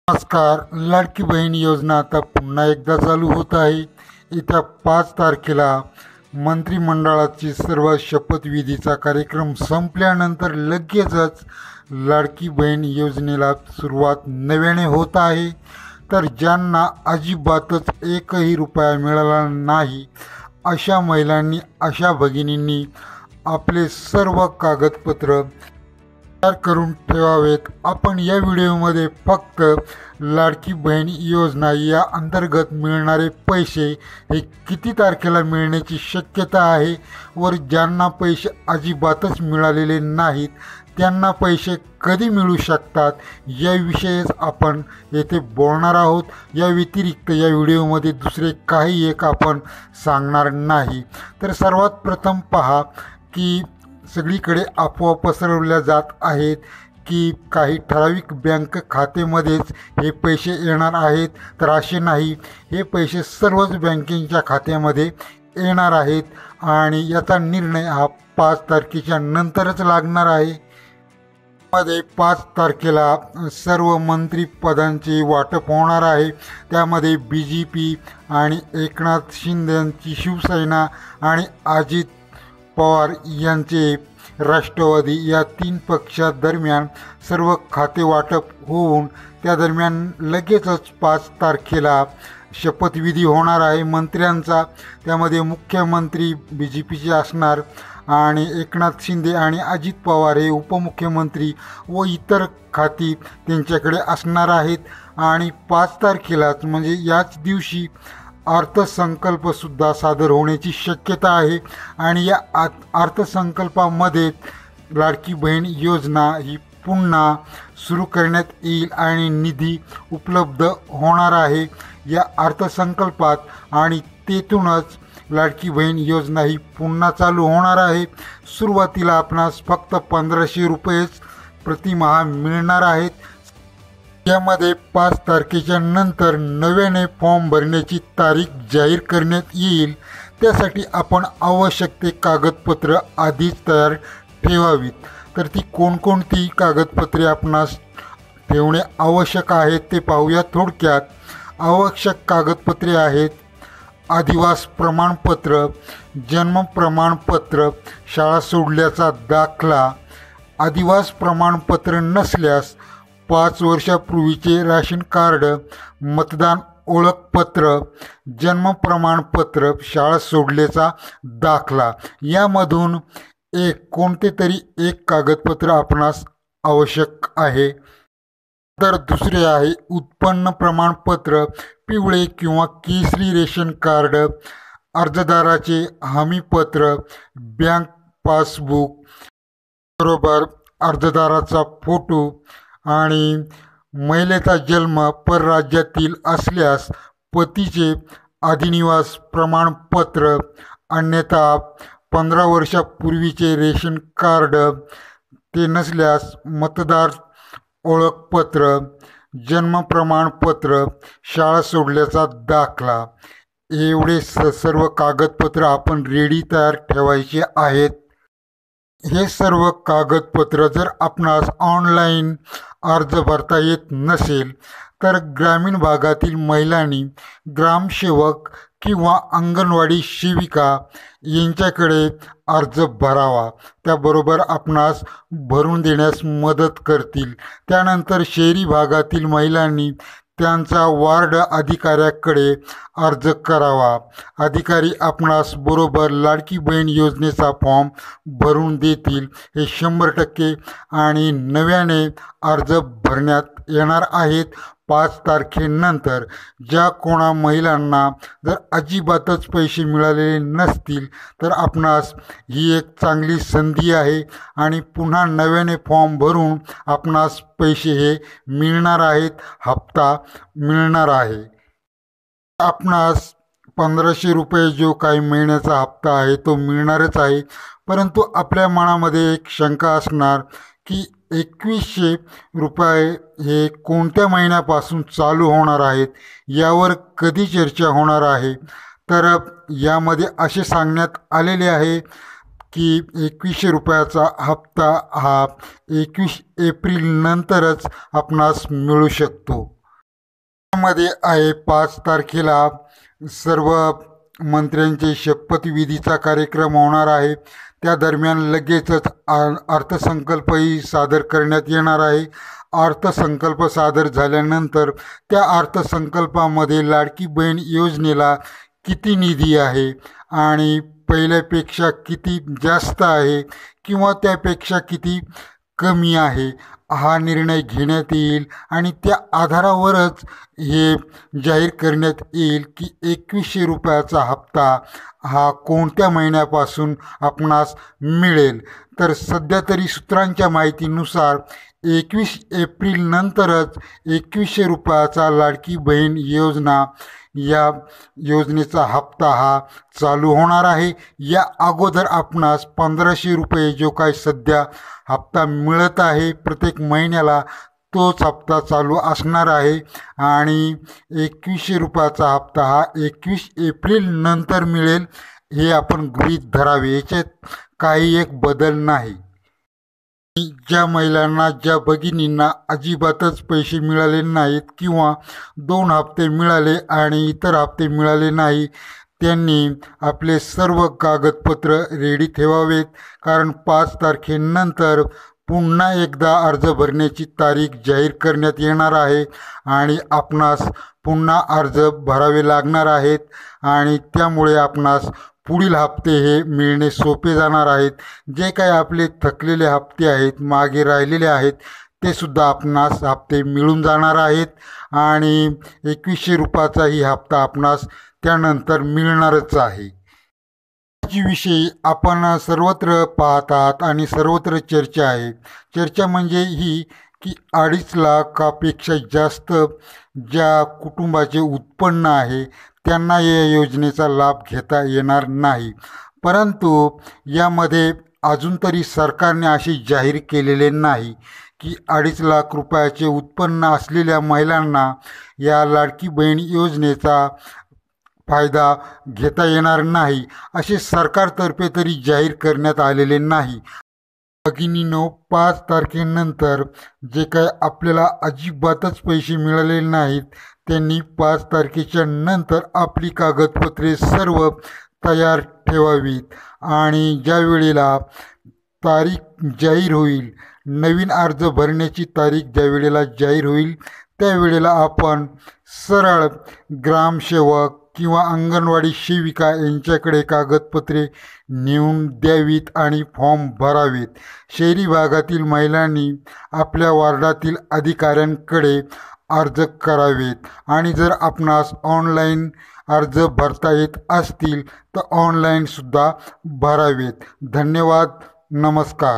नमस्कार. लाडकी बहीण योजना आता पुन्हा एकदा चालू होत आहे. येत्या 5 तारखेला मंत्रिमंडळाची सर्व शपथविधीचा कार्यक्रम संपल्यानंतर लगेचच लाडकी बहीण योजनेला सुरुवात नव्याने होत आहे. तर ज्यांना अजिबातच एकही रुपया मिळाला नाही अशा महिलांनी, अशा भगिनींनी आपले सर्व कागदपत्र तयार करून ठेवावेत. आपण या व्हिडिओमध्ये फक्त लाडकी बहीण योजना या अंतर्गत मिळणारे पैसे हे किती तारखेला मिळण्याची शक्यता आहे व ज्यांना पैसे अजिबातच मिळालेले नाहीत त्यांना पैसे कधी मिळू शकतात याविषयीच आपण येथे बोलणार आहोत. या व्यतिरिक्त या व्हिडिओमध्ये दुसरे काही एक आपण सांगणार नाही. तर सर्वात प्रथम पहा की सगळीकडे अफवा पसरवल्या जात आहेत की काही ठराविक बँक खात्यामध्येच हे पैसे येणार आहेत. तर असे नाही, हे पैसे सर्वच बँकेच्या खात्यामध्ये येणार आहेत आणि याचा निर्णय हा 5 तारखेच्या नंतरच लागणार आहे. मध्ये 5 तारखेला सर्व मंत्रिपदांचे वाटप होणार आहे. त्यामध्ये BJP आणि एकनाथ शिंदेंची शिवसेना आणि अजित पवार यांचे राष्ट्रवादी या 3 पक्षादरम्यान सर्व खाते वाटप होऊन त्या दरम्यान लगेचच 5 तारखेला शपथविधी होणार आहे मंत्र्यांचा. त्यामध्ये मुख्यमंत्री BJPचे असणार आणि एकनाथ शिंदे आणि अजित पवार हे उपमुख्यमंत्री व इतर खाती त्यांच्याकडे असणार आहेत. आणि 5 तारखेलाच म्हणजे याच दिवशी अर्थसंकल्पसुद्धा सादर होण्याची शक्यता आहे आणि या अर्थसंकल्पामध्ये लाडकी बहीण योजना ही पुन्हा सुरू करण्यात येईल आणि निधी उपलब्ध होणार आहे या अर्थसंकल्पात आणि तेथूनच लाडकी बहीण योजना ही पुन्हा चालू होणार आहे. सुरुवातीला आपणास फक्त 1500 रुपयेच प्रतिमाह मिळणार आहेत. यामध्ये 5 तारखेच्या नंतर नव्याने फॉर्म भरण्याची तारीख जाहीर करण्यात येईल. त्यासाठी आपण आवश्यक ते कागदपत्र आधीच तयार ठेवावीत. तर ती कोणकोणती कागदपत्रे आपणास ठेवणे आवश्यक आहेत ते पाहूया थोडक्यात. आवश्यक कागदपत्रे आहेत अधिवास प्रमाणपत्र, जन्म प्रमाणपत्र, शाळा सोडल्याचा दाखला. अधिवास प्रमाणपत्र नसल्यास 5 वर्षापूर्वीचे राशन कार्ड, मतदान ओळखपत्र, जन्म प्रमाणपत्र, शाळा सोडल्याचा दाखला यामधून कोणते तरी एक कागदपत्र आपणास आवश्यक आहे. तर दुसरे आहे उत्पन्न प्रमाणपत्र, पिवळे किंवा केशरी रेशन कार्ड, अर्जदाराचे हमीपत्र, बँक पासबुक बरोबर अर्जदाराचा फोटो आणि महिलेचा जन्म परराज्यातील असल्यास पतीचे अधिनिवास प्रमाणपत्र, अन्यथा 15 वर्षापूर्वीचे रेशन कार्ड, ते नसल्यास मतदार ओळखपत्र, जन्म प्रमाणपत्र, शाळा सोडल्याचा दाखला. एवढे सर्व कागदपत्र आपण रेडी तयार ठेवायचे आहेत. हे सर्व कागदपत्र जर आपणास ऑनलाईन अर्ज भरता येत नसेल तर ग्रामीण भागातील महिलांनी ग्रामसेवक किंवा अंगणवाडी सेविका यांच्याकडे अर्ज भरावा. त्याबरोबर आपणास भरून देण्यास मदत करतील. त्यानंतर शहरी भागातील महिलांनी त्यांचा वार्ड अधिकाऱ्याकडे अर्ज करावा. अधिकारी आपणास बरोबर लाडकी बहीण योजनेचा फॉर्म भरून देतील. हे 100% आणि नव्याने अर्ज भरण्यात येणार आहेत 5 तारखेनंतर. ज्या कोणा महिलांना जर अजिबातच पैसे मिळालेले नसतील तर आपणास ही एक चांगली संधी आहे आणि पुन्हा नव्याने फॉर्म भरून आपणास पैसे हे मिळणार आहेत, हप्ता मिळणार आहे. आपणास 1500 रुपये जो काही महिन्याचा हप्ता आहे तो मिळणारच आहे. परंतु आपल्या मनामध्ये एक शंका असणार की 2100 रुपये हे कोणत्या महिन्यापासून चालू होणार आहेत, यावर कधी चर्चा होणार आहे. तर यामध्ये असे सांगण्यात आलेले आहे की 2100 रुपयाचा हप्ता हा 21 एप्रिल नंतरच आपणास मिळू शकतो. मध्ये आहे 5 तारखेला सर्व मंत्र्यांचे शपथविधीचा कार्यक्रम होणार आहे। त्या दरम्यान लगेचच अर्थसंकल्पही सादर करण्यात येणार आहे। अर्थसंकल्प सादर झाल्यानंतर त्या अर्थसंकल्पामध्ये लाडकी बहीण योजनेला किती निधी आहे आणि पहिल्यापेक्षा किती जास्त आहे किंवा त्यापेक्षा किती कमी आहे हा निर्णय घेण्यात येईल आणि त्या आधारावरच हे जाहीर करण्यात येईल की 2100 रुपयाचा हप्ता हा कोणत्या महिन्यापासून आपणास मिळेल। तर सध्या तरी सूत्रांच्या माहितीनुसार 21 एप्रिल नंतरच 2100 रुपयाचा लाडकी बहीण योजना या योजनेचा हप्ता हा चालू होणार आहे। या अगोदर आपणास 1500 रुपये जो काही सध्या हप्ता मिळत आहे प्रत्येक महिन्याला तोच हप्ता चालू असणार आहे आणि 2100 रुपयाचा हप्ता हा 21 एप्रिल नंतर मिळेल हे आपण गृहीत धरावे। याच्यात काही एक बदल नाही। ज्या महिलांना ज्या भगिनींना अजिबातच पैसे मिळाले नाहीत किंवा 2 हप्ते मिळाले आणि इतर हप्ते मिळाले नाही त्यांनी आपले सर्व कागदपत्र रेडी ठेवावेत, कारण 5 तारखेनंतर पुन्हा एकदा अर्ज भरण्याची तारीख जाहीर करण्यात येणार आहे आणि आपणास पुन्हा अर्ज भरावे लागणार आहेत आणि त्यामुळे आपणास पुढील हप्ते हे मिळणे सोपे जाणार आहेत। जे काही आपले थकलेले हप्ते आहेत मागे राहिलेले आहेत ते सुद्धा आपणास हप्ते मिळून जाणार आहेत आणि 2100 रुपयाचाही हप्ता आपणास त्यानंतर मिळणारच आहे। विषयी आपण सर्वत्र पाहत आहात आणि सर्वत्र चर्चा आहे। चर्चा म्हणजे ही की 2.5 लाखापेक्षा जास्त ज्या कुटुंबाचे उत्पन्न आहे त्यांना या योजनेचा लाभ घेता येणार नाही, परंतु यामध्ये अजून तरी सरकारने असे जाहीर केलेले नाही की 2.5 लाख रुपयाचे उत्पन्न असलेल्या महिलांना या लाडकी बहीण योजनेचा फायदा घेता येणार नाही असे सरकारतर्फे तरी जाहीर करण्यात आलेले नाही। भगिनींनो, 5 तारखेनंतर जे काही आपल्याला अजिबातच पैसे मिळाले नाहीत त्यांनी 5 तारखेच्या नंतर आपली कागदपत्रे सर्व तयार ठेवावीत आणि ज्या वेळेला तारीख जाहीर होईल, नवीन अर्ज भरण्याची तारीख ज्या वेळेला जाहीर होईल त्यावेळेला आपण सरळ ग्रामसेवक किंवा अंगणवाडी सेविका यांच्याकडे कागदपत्रे नेऊन द्यावीत आणि फॉर्म भरावेत। शहरी भागातील महिलांनी आपल्या वार्डातील अधिकाऱ्यांकडे अर्ज करावेत आणि जर आपणास ऑनलाईन अर्ज भरता येत असतील तर ऑनलाईन सुद्धा भरावेत। धन्यवाद, नमस्कार।